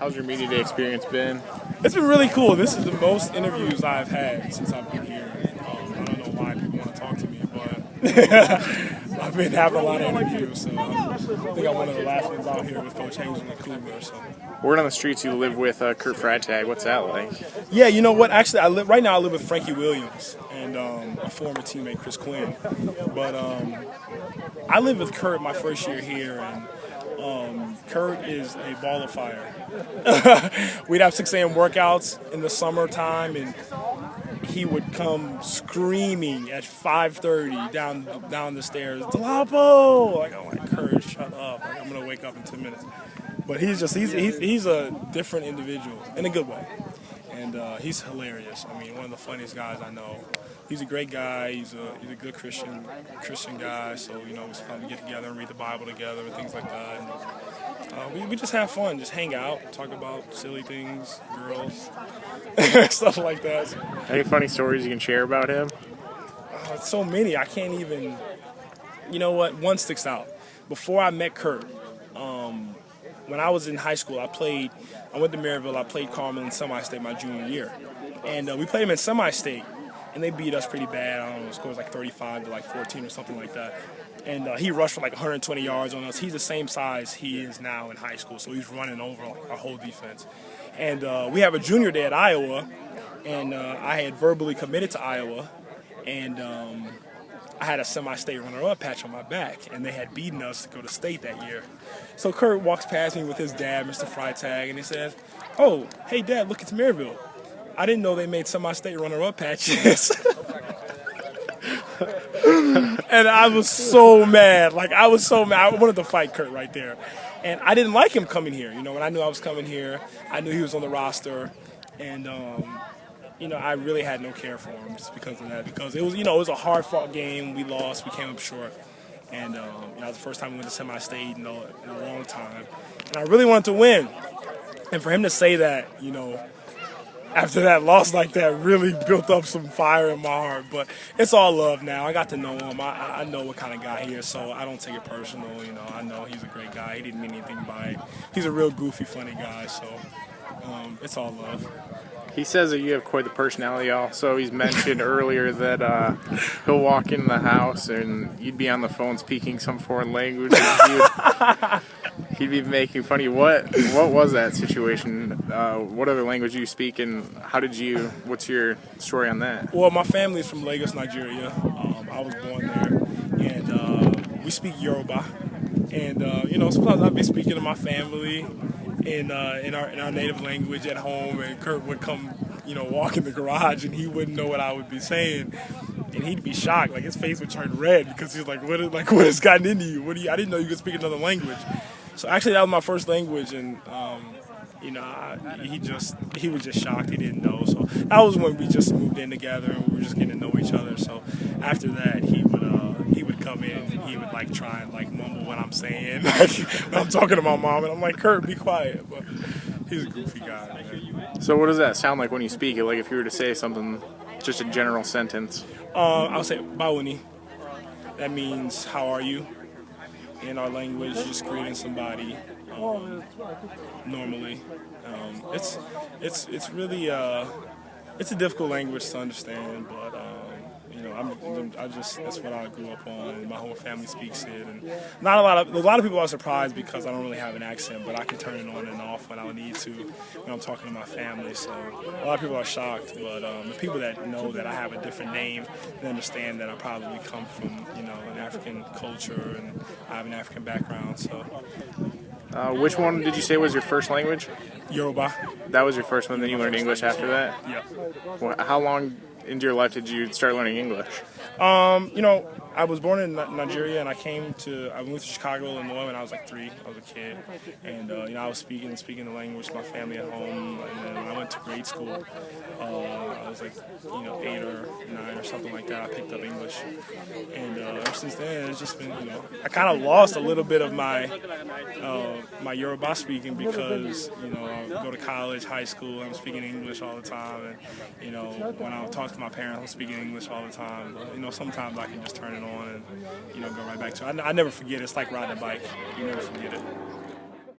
How's your media day experience been? It's been really cool. This is the most interviews I've had since I've been here. I don't know why people want to talk to me, but I've been having a lot of interviews. So I think I'm one of the last ones out here with Coach Hayes and the Cougar. So. Word on the streets, you live with Kurt Freitag. What's that like? Yeah, you know what? Actually, right now I live with Frankie Williams and a former teammate, Chris Quinn. But I lived with Kurt my first year here, and Kurt is a ball of fire. We'd have 6 a.m. workouts in the summertime, and he would come screaming at 5:30 down the stairs, Dolapo! Like, I'm like, Kurt, shut up. Like, I'm going to wake up in 10 minutes. But he's a different individual in a good way. And he's hilarious. I mean, one of the funniest guys I know. He's a great guy. He's a good Christian guy. So, you know, we sometimes get together and read the Bible together and things like that. And, we just have fun, just hang out, talk about silly things, girls, stuff like that. Any funny stories you can share about him? So many. I can't even. You know what? One sticks out. Before I met Kurt, when I was in high school, I went to Maryville. I played Carmel in semi-state my junior year. And we played them in semi-state, and they beat us pretty bad. I don't know, the score was like 35 to like 14 or something like that. And he rushed for like 120 yards on us. He's the same size he is now in high school, so he's running over like our whole defense. And we have a junior day at Iowa, and I had verbally committed to Iowa, and I had a semi-state runner-up patch on my back, and they had beaten us to go to state that year. So Kurt walks past me with his dad, Mr. Freitag, and he says, "Oh, hey, Dad, look, it's Maryville. I didn't know they made semi-state runner-up patches." And I was so mad. Like, I was so mad. I wanted to fight Kurt right there. And I didn't like him coming here. You know, when I knew I was coming here, I knew he was on the roster. And, you know, I really had no care for him just because of that. Because it was, you know, it was a hard-fought game. We lost. We came up short. And, you know, it was the first time we went to semi-state, in a long time. And I really wanted to win. And for him to say that, you know, after that loss like that really built up some fire in my heart. But it's all love now. I got to know him. I know what kind of guy he is, so I don't take it personal. You know, I know he's a great guy. He didn't mean anything by it. He's a real goofy, funny guy, so it's all love. He says that you have quite the personality also. He's mentioned earlier that he'll walk in the house and you'd be on the phone speaking some foreign language. And he'd be making fun of you. What was that situation? What other language do you speak, and what's your story on that? Well, my family's from Lagos, Nigeria. I was born there, and we speak Yoruba. And you know, sometimes I'd be speaking to my family in our native language at home, and Kurt would come, you know, walk in the garage, and he wouldn't know what I would be saying, and he'd be shocked, like his face would turn red because he's like, what has gotten into you? I didn't know you could speak another language. So actually, that was my first language, and you know, he was just shocked. He didn't know. So that was when we just moved in together, and we were just getting to know each other. So after that, he would come in, and he would like try and like mumble what I'm saying. Like, when I'm talking to my mom, and I'm like, Kurt, be quiet. But he's a goofy guy, man. So what does that sound like when you speak it? Like if you were to say something, just a general sentence. I would say Bawuni. That means how are you? In our language, just greeting somebody normally. It's really it's a difficult language to understand, but you know, that's what I grew up on, and my whole family speaks it. And a lot of people are surprised because I don't really have an accent, but I can turn it on and off when I need to when I'm talking to my family. So a lot of people are shocked, but the people that know that I have a different name, they understand that I probably come from, you know, an African culture, and I have an African background. So. Which one did you say was your first language? Yoruba. That was your first one, then you learned English after that? Yeah. Well, how long into your life did you start learning English? You know, I was born in Nigeria, and I moved to Chicago, Illinois when I was like 3. I was a kid, and you know, I was speaking the language to my family at home. And then when I went to grade school, I was like, you know, 8 or 9 or something like that. I picked up English, and ever since then, it's just been, you know, I kind of lost a little bit of my Yoruba speaking because, you know, I go to college, high school, I'm speaking English all the time, and you know, when I talk to my parents, I'm speaking English all the time. But, you know, sometimes I can just turn it on and, you know, go right back to it. I never forget it. It's like riding a bike. You never forget it.